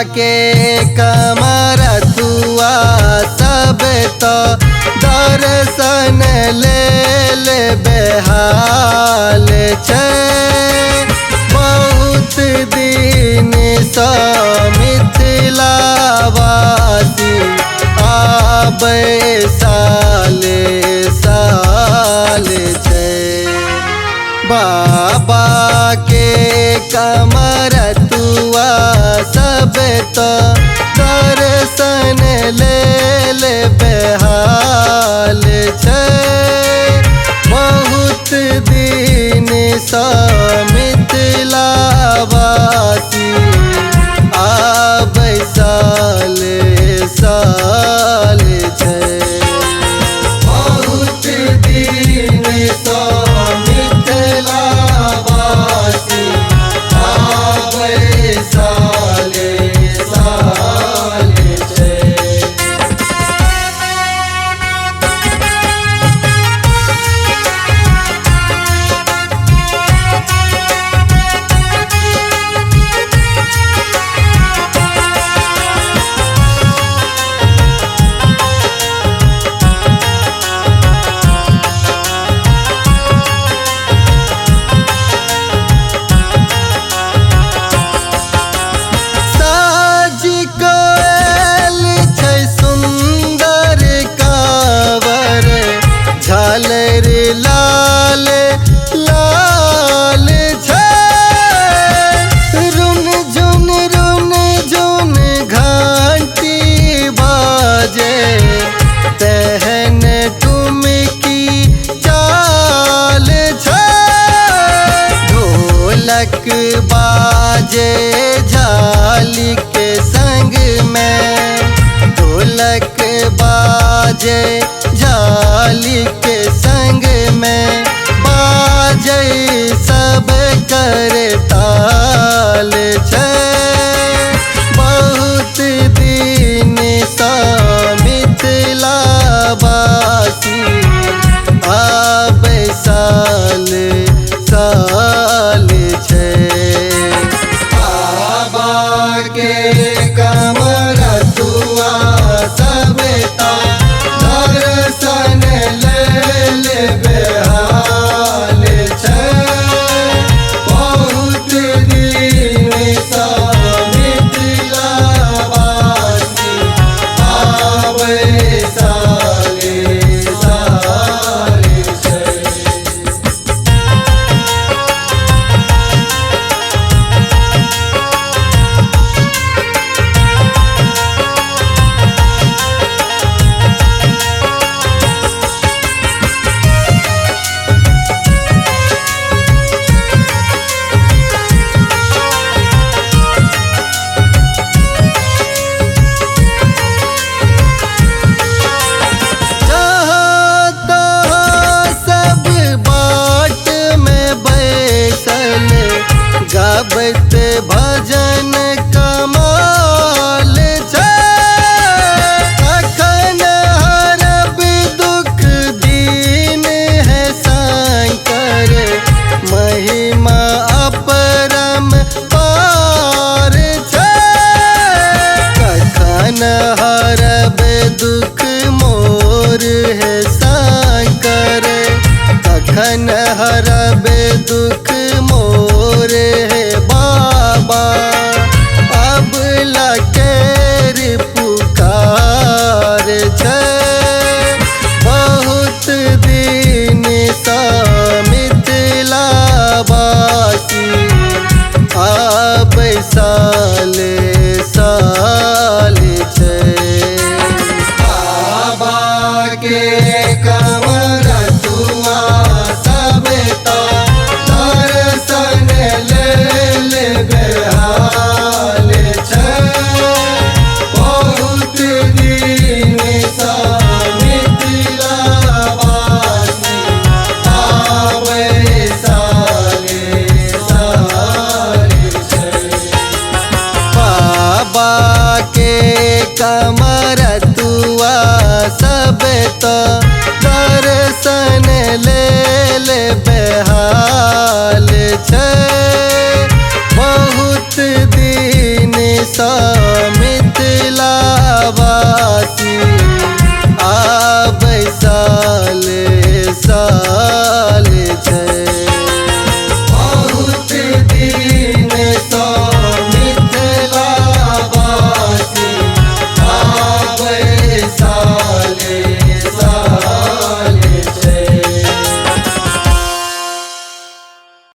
के कमर तुआ सब तो दर्शन ले बेहाल छे। बहुत दिन सँ मिथिलावासी आबे साले साल छे। बाबा के कमर तुआ सब तो दर्शन ले बेहाल छे। बहुत दिन सँ मिथिलावासी आबै साल साल छे। बहुत दिन सँ मिथिलावासी आबै साल साल छे। झालर लाल लाल छे। रुन झुन घंटी बाजे तहन ठुमकी चाल छे। ढोलक बाजे झाली के संग में, ढोलक बाजे झाली के संग में, बाजे सब कर ताल छे। बहुत दिन सँ मिथिलावासी आबै साल साल छे। बाबा के कमर तुआ सब तो दर्शन ले बेहाल छे। बहुत दिन सँ मिथिलावासी आबै साल साल छे। गाबत भजन कमाल छे। अखन हरब दुख दीन है शंकर, महिमा अपरम पार छे। कखन हरब दुख मोर है शंकर, कखन हरब दुख मोर है बाबा। अब लकेर पुकार छे। बहुत दिन सँ मिथिलावासी आबै साल साल छे। बाबा के कमर तुआ सब तो दर्शन ले बेहाल छे। बहुत दिन सँ मिथिलावासी आबै साल साल छे। बाबा के कमर तुआ सब तो दर्शन ले बेहाल छे। बहुत दिन सँ